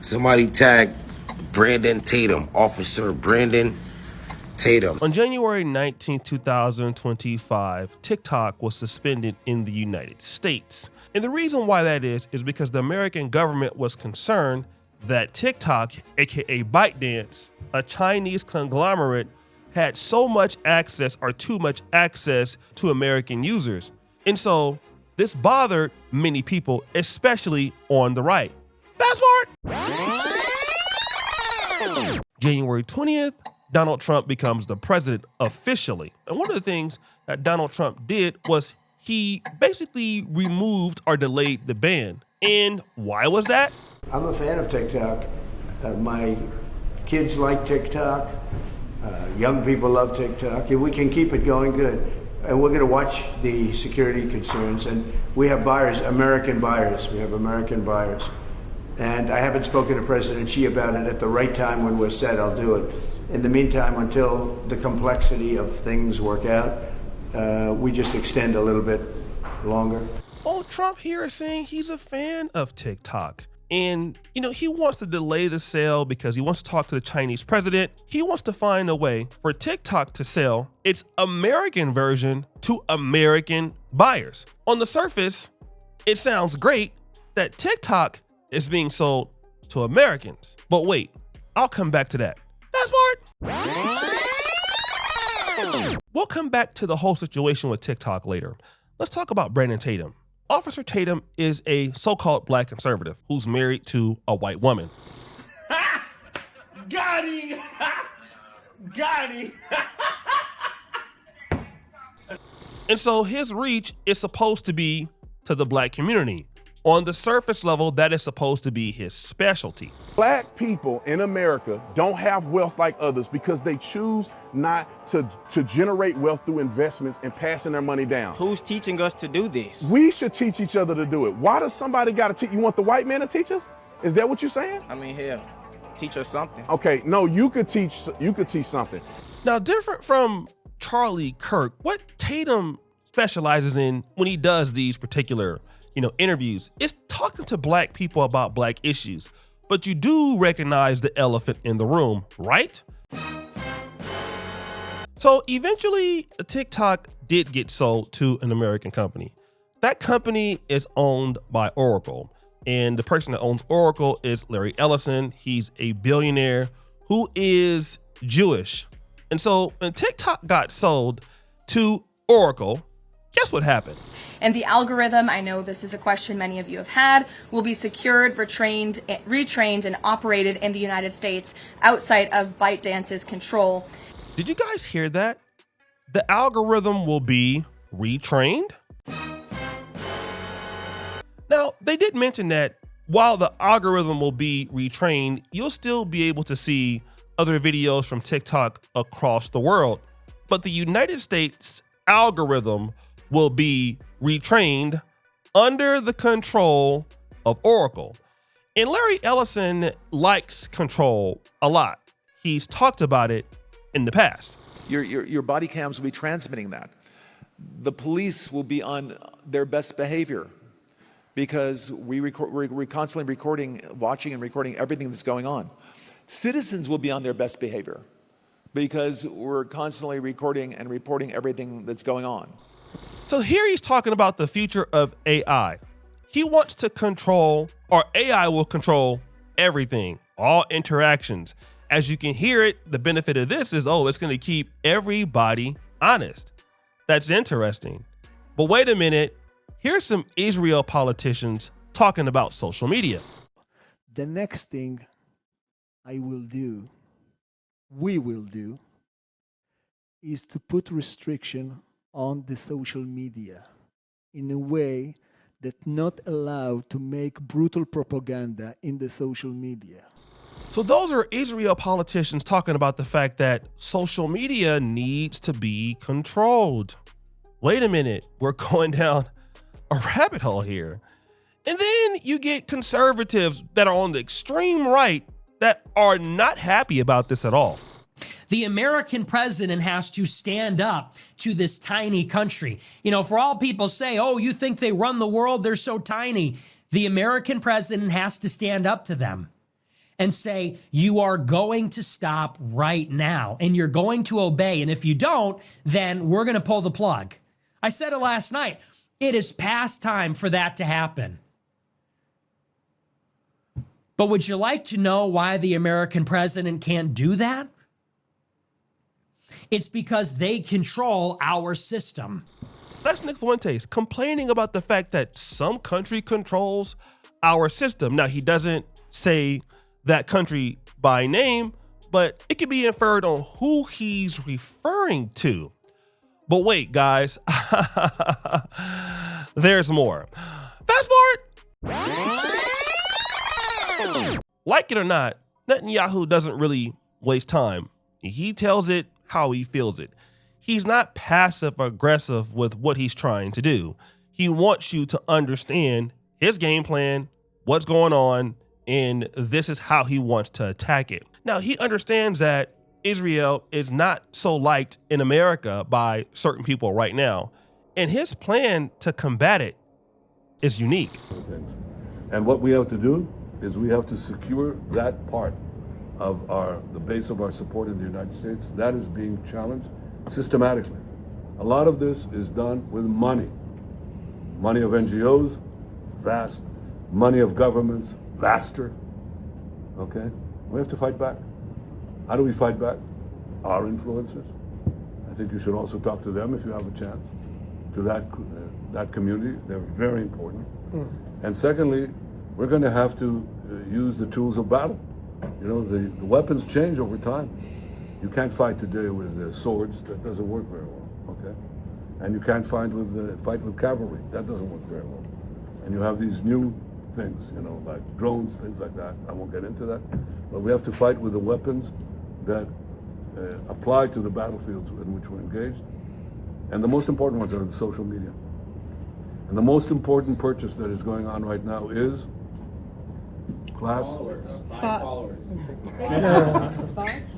Somebody tag Brandon Tatum, Officer Brandon Tatum. On January 19, 2025, TikTok was suspended in the United States. And the reason why that is because the American government was concerned that TikTok, aka ByteDance, a Chinese conglomerate, had so much access or too much access to American users. And so this bothered many people, especially on the right. Fast forward. January 20th, Donald Trump becomes the president officially. And one of the things that Donald Trump did was he basically removed or delayed the ban. And why was that? I'm a fan of TikTok. My kids like TikTok. Young people love TikTok. If we can keep it going, good. And we're going to watch the security concerns. And we have buyers, American buyers. We have American buyers. And I haven't spoken to President Xi about it. At the right time when we're set, I'll do it. In the meantime, until the complexity of things work out, we just extend a little bit longer. Oh, Trump here is saying he's a fan of TikTok. And, he wants to delay the sale because he wants to talk to the Chinese president. He wants to find a way for TikTok to sell its American version to American buyers. On the surface, it sounds great that TikTok is being sold to Americans. But wait, I'll come back to that. Fast forward. We'll come back to the whole situation with TikTok later. Let's talk about Brandon Tatum. Officer Tatum is a so-called black conservative who's married to a white woman. Got him! Got him! And so his reach is supposed to be to the black community. On the surface level, that is supposed to be his specialty. Black people in America don't have wealth like others because they choose not to generate wealth through investments and passing their money down. Who's teaching us to do this? We should teach each other to do it. Why does somebody got to teach? You want the white man to teach us? Is that what you're saying? I mean, hell, teach us something. Okay, no, you could teach something. Now, different from Charlie Kirk, what Tatum specializes in when he does these particular interviews is talking to black people about black issues. But you do recognize the elephant in the room, right? So eventually, TikTok did get sold to an American company. That company is owned by Oracle. And the person that owns Oracle is Larry Ellison. He's a billionaire who is Jewish. And so when TikTok got sold to Oracle, guess what happened? And the algorithm, I know this is a question many of you have had, will be secured, retrained, and operated in the United States outside of ByteDance's control. Did you guys hear that? The algorithm will be retrained? Now, they did mention that while the algorithm will be retrained, you'll still be able to see other videos from TikTok across the world. But the United States algorithm will be retrained under the control of Oracle. And Larry Ellison likes control a lot. He's talked about it in the past. Your body cams will be transmitting that. The police will be on their best behavior because we're constantly watching and recording everything that's going on. Citizens will be on their best behavior because we're constantly recording and reporting everything that's going on. So here he's talking about the future of AI. He wants to control, or AI will control everything, all interactions. As you can hear it, the benefit of this is, it's going to keep everybody honest. That's interesting. But wait a minute. Here's some Israel politicians talking about social media. The next thing we will do, is to put restriction on the social media in a way that not allowed to make brutal propaganda in the social media. So those are Israel politicians talking about the fact that social media needs to be controlled. Wait a minute, we're going down a rabbit hole here. And then you get conservatives that are on the extreme right that are not happy about this at all. The American president has to stand up to this tiny country. For all people say, you think they run the world? They're so tiny. The American president has to stand up to them. and say, you are going to stop right now and you're going to obey. And if you don't, then we're going to pull the plug. I said it last night. It is past time for that to happen. But would you like to know why the American president can't do that? It's because they control our system. That's Nick Fuentes complaining about the fact that some country controls our system. Now, he doesn't say that country by name, but it can be inferred on who he's referring to. But wait, guys, there's more. Fast forward. Like it or not, Netanyahu doesn't really waste time. He tells it how he feels it. He's not passive aggressive with what he's trying to do. He wants you to understand his game plan, what's going on, and this is how he wants to attack it. Now, he understands that Israel is not so liked in America by certain people right now, and his plan to combat it is unique. And what we have to do is we have to secure that part of the base of our support in the United States. That is being challenged systematically. A lot of this is done with money. Money of NGOs, vast. Money of governments, vaster. Okay? We have to fight back. How do we fight back? Our influencers. I think you should also talk to them if you have a chance. To that community, they're very important. And secondly, we're going to have to use the tools of battle. You know, the weapons change over time. You can't fight today with swords. That doesn't work very well. Okay, and you can't fight with cavalry. That doesn't work very well. And you have these new things, you know, like drones, things like that. I won't get into that. But we have to fight with the weapons that apply to the battlefields in which we're engaged. And the most important ones are the social media. And the most important purchase that is going on right now is followers.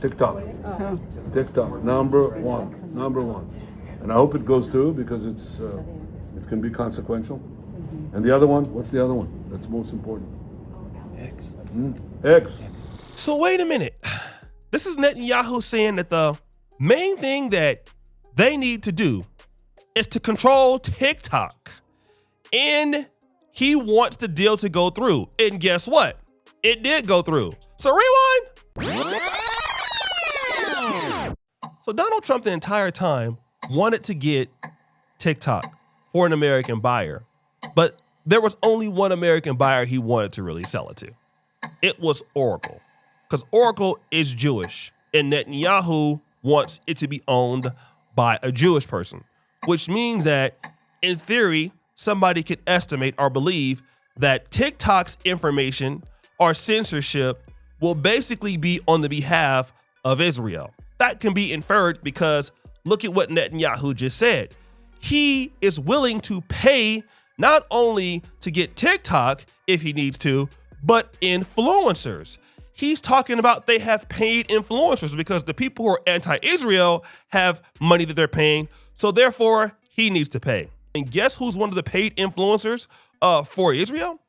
TikTok. TikTok, number one. And I hope it goes through because it can be consequential. And the other one, what's the other one that's most important? X. So wait a minute. This is Netanyahu saying that the main thing that they need to do is to control TikTok. And he wants the deal to go through. And guess what? It did go through. So rewind. So Donald Trump the entire time wanted to get TikTok for an American buyer. But there was only one American buyer he wanted to really sell it to. It was Oracle. Because Oracle is Jewish. And Netanyahu wants it to be owned by a Jewish person. Which means that, in theory, somebody could estimate or believe that TikTok's information or censorship will basically be on the behalf of Israel. That can be inferred because look at what Netanyahu just said. He is willing to pay not only to get TikTok if he needs to, but influencers. He's talking about they have paid influencers because the people who are anti-Israel have money that they're paying. So therefore, he needs to pay. And guess who's one of the paid influencers for Israel?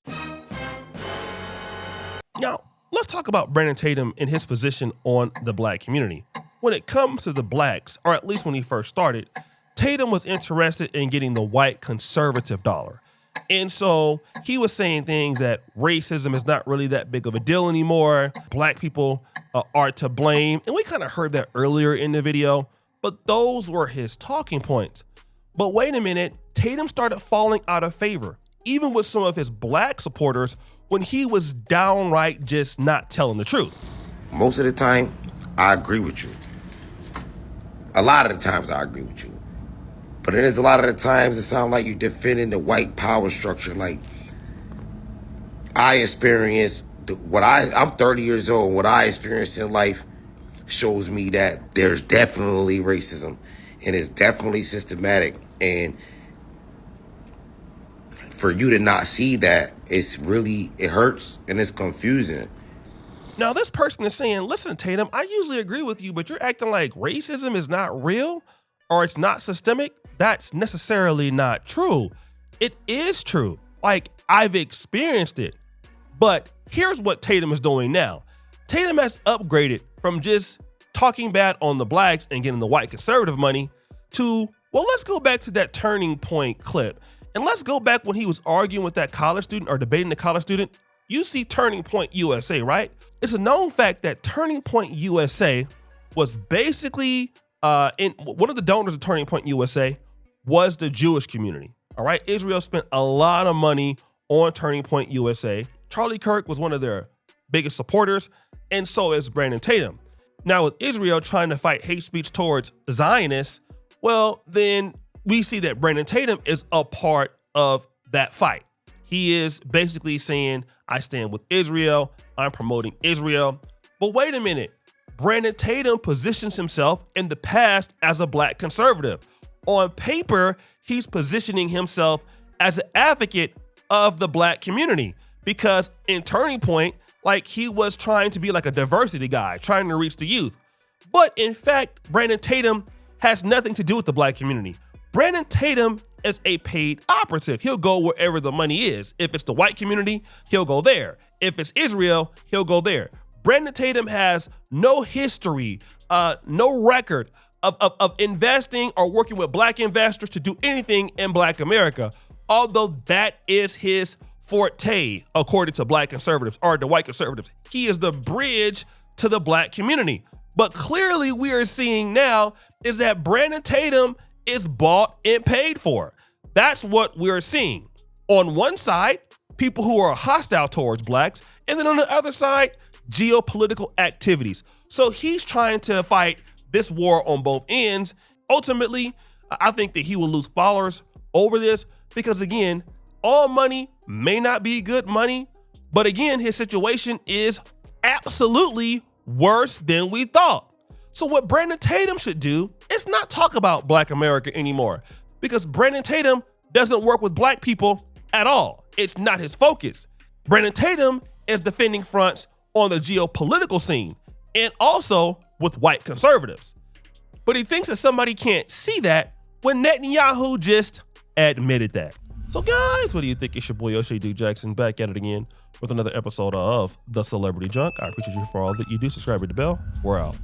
Now, let's talk about Brandon Tatum and his position on the black community. When it comes to the blacks, or at least when he first started, Tatum was interested in getting the white conservative dollar. And so he was saying things that racism is not really that big of a deal anymore. Black people are to blame. And we kind of heard that earlier in the video, but those were his talking points. But wait a minute, Tatum started falling out of favor, even with some of his black supporters, when he was downright just not telling the truth. Most of the time, I agree with you. A lot of the times I agree with you. But it is a lot of the times it sounds like you're defending the white power structure. Like, I experienced, I'm 30 years old. What I experienced in life shows me that there's definitely racism. And it's definitely systematic. And for you to not see that, it hurts and it's confusing. Now, this person is saying, listen, Tatum, I usually agree with you, but you're acting like racism is not real or it's not systemic. That's necessarily not true. It is true. Like, I've experienced it. But here's what Tatum is doing now. Tatum has upgraded from just talking bad on the blacks and getting the white conservative money to, well, let's go back to that Turning Point clip. And let's go back when he was arguing with that college student or debating the college student. You see Turning Point USA, right? It's a known fact that Turning Point USA was basically, in one of the donors of Turning Point USA was the Jewish community. All right, Israel spent a lot of money on Turning Point USA. Charlie Kirk was one of their biggest supporters, and so is Brandon Tatum. Now, with Israel trying to fight hate speech towards Zionists, well, then we see that Brandon Tatum is a part of that fight. He is basically saying, I stand with Israel, I'm promoting Israel. But wait a minute, Brandon Tatum positions himself in the past as a black conservative. On paper, he's positioning himself as an advocate of the black community, because in Turning Point, like, he was trying to be like a diversity guy, trying to reach the youth. But in fact, Brandon Tatum has nothing to do with the black community. Brandon Tatum is a paid operative. He'll go wherever the money is. If it's the white community, he'll go there. If it's Israel, he'll go there. Brandon Tatum has no history, no record of investing or working with black investors to do anything in black America, although that is his forte, according to black conservatives or the white conservatives. He is the bridge to the black community. But clearly we are seeing now is that Brandon Tatum is bought and paid for. That's what we're seeing. On one side, people who are hostile towards blacks, and then on the other side, geopolitical activities. So he's trying to fight this war on both ends. Ultimately, I think that he will lose followers over this because, again, all money may not be good money, but again, his situation is absolutely worse than we thought. So what Brandon Tatum should do is not talk about black America anymore, because Brandon Tatum doesn't work with black people at all. It's not his focus. Brandon Tatum is defending fronts on the geopolitical scene and also with white conservatives. But he thinks that somebody can't see that when Netanyahu just admitted that. So guys, what do you think? It's your boy O'Shea Duke Jackson back at it again with another episode of The Celebrity Junk. I appreciate you for all that you do. Subscribe, hit the bell. We're out.